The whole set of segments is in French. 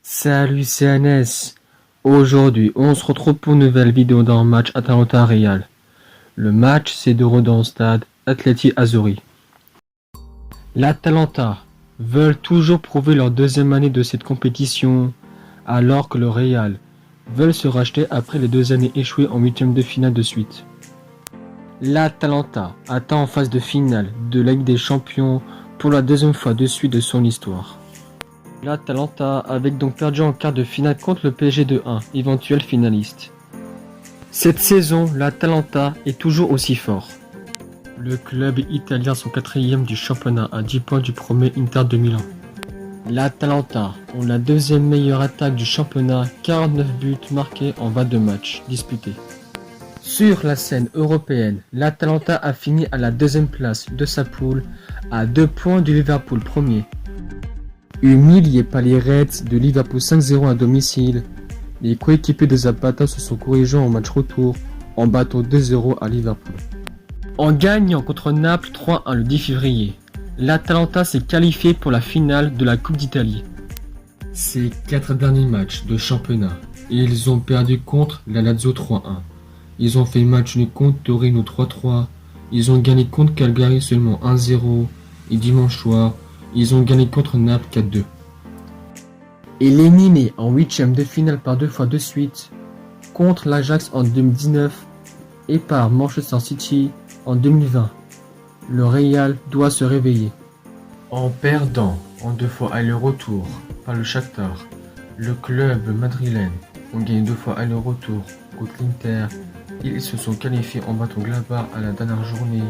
Salut, c'est Anes. Aujourd'hui, on se retrouve pour une nouvelle vidéo dans le match Atalanta-Real. Le match s'est déroulé dans le stade Atleti Azzurri. L'Atalanta veulent toujours prouver leur deuxième année de cette compétition, alors que le Real veulent se racheter après les 2 années échouées en huitième de finale de suite. L'Atalanta atteint en phase de finale de la Ligue des Champions pour la deuxième fois de suite de son histoire. L'Atalanta avait donc perdu en quart de finale contre le PSG de 1, éventuel finaliste. Cette saison, l'Atalanta est toujours aussi fort. Le club italien sont 4e du championnat à 10 points du premier Inter de Milan. L'Atalanta ont la deuxième meilleure attaque du championnat, 49 buts marqués en 22 matchs disputés. Sur la scène européenne, l'Atalanta a fini à la deuxième place de sa poule, à 2 points du Liverpool premier. Humiliés par les Reds de Liverpool 5-0 à domicile, les coéquipiers de Zapata se sont corrigés en match retour en battant 2-0 à Liverpool. En gagnant contre Naples 3-1 le 10 février, l'Atalanta s'est qualifié pour la finale de la Coupe d'Italie. Ces 4 derniers matchs de championnat, ils ont perdu contre la Lazio 3-1. Ils ont fait match nul contre Torino 3-3. Ils ont gagné contre Cagliari seulement 1-0. Et dimanche soir, ils ont gagné contre Naples 4-2. Éliminé en huitième de finale par 2 fois de suite, contre l'Ajax en 2019 et par Manchester City en 2020, le Real doit se réveiller. En perdant en 2 fois aller-retour par le Shakhtar, le club madrilène ont gagné 2 fois aller-retour contre l'Inter. Ils se sont qualifiés en battant Gladbach à la dernière journée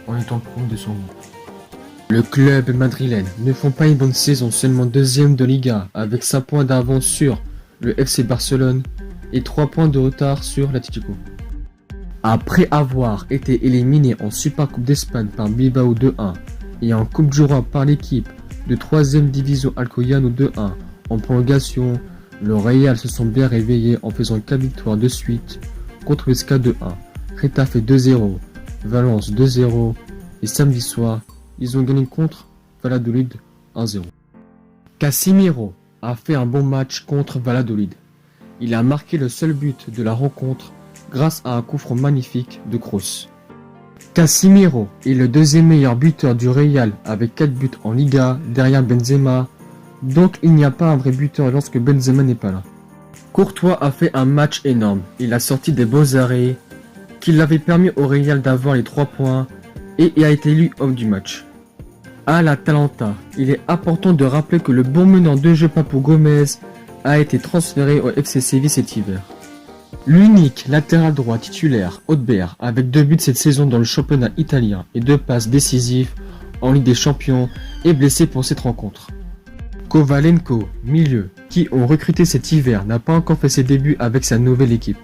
en étant premier de son groupe. Le club madrilène ne font pas une bonne saison, seulement 2e de Liga avec 5 points d'avance sur le FC Barcelone et 3 points de retard sur l'Atlético. Après avoir été éliminé en Supercoupe d'Espagne par Bilbao 2-1 et en Coupe du Roi par l'équipe de 3e division Alcoyano 2-1 en prolongation, le Real se sont bien réveillés en faisant 4 victoires de suite contre Huesca 2-1, Getafe 2-0, Valence 2-0 et samedi soir, ils ont gagné contre Valladolid 1-0. Casemiro a fait un bon match contre Valladolid. Il a marqué le seul but de la rencontre grâce à un coup franc magnifique de Kroos. Casemiro est le 2e meilleur buteur du Real avec 4 buts en Liga derrière Benzema, donc il n'y a pas un vrai buteur lorsque Benzema n'est pas là. Courtois a fait un match énorme. Il a sorti des beaux arrêts qui l'avaient permis au Real d'avoir les 3 points et il a été élu homme du match. À l'Atalanta, il est important de rappeler que le bon meneur de jeu Papu Gomez a été transféré au FC Séville cet hiver. L'unique latéral droit titulaire, Hodbert, avec 2 buts cette saison dans le championnat italien et 2 passes décisives en Ligue des Champions, est blessé pour cette rencontre. Kovalenko, milieu, qui ont recruté cet hiver, n'a pas encore fait ses débuts avec sa nouvelle équipe.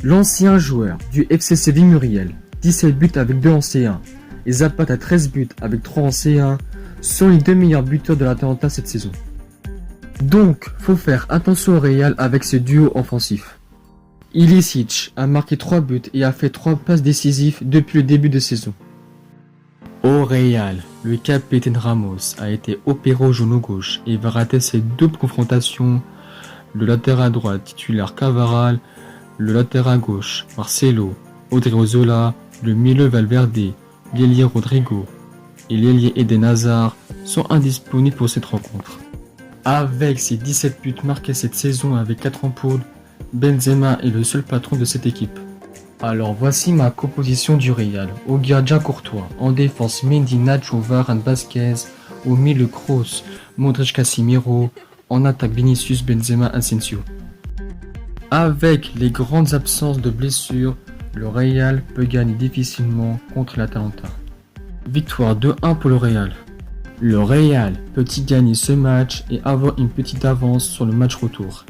L'ancien joueur du FC Séville Muriel, 17 buts avec 2 en C1, et Zapata 13 buts avec 3 en C1, sont les 2 meilleurs buteurs de l'Atalanta cette saison. Donc, faut faire attention au Real avec ce duo offensif. Ilicic a marqué 3 buts et a fait 3 passes décisives depuis le début de saison. Au Real, le capitaine Ramos a été opéré au genou gauche et va rater ses doubles confrontations, le latéral droit titulaire Cavaral, le latéral gauche Marcelo, Odriozola, le milieu Valverde, l'ailier Rodrigo et l'ailier Eden Hazard sont indisponibles pour cette rencontre. Avec ses 17 buts marqués cette saison avec 4 en poule, Benzema est le seul patron de cette équipe. Alors voici ma composition du Real. Au gardien Courtois, en défense Mendy, Nacho, Varane, Vasquez, au milieu Kroos, Modric, Casemiro, en attaque Vinicius, Benzema, Asensio. Avec les grandes absences de blessures, le Real peut gagner difficilement contre l'Atalanta. Victoire 2-1 pour le Real. Le Real peut-il gagner ce match et avoir une petite avance sur le match retour?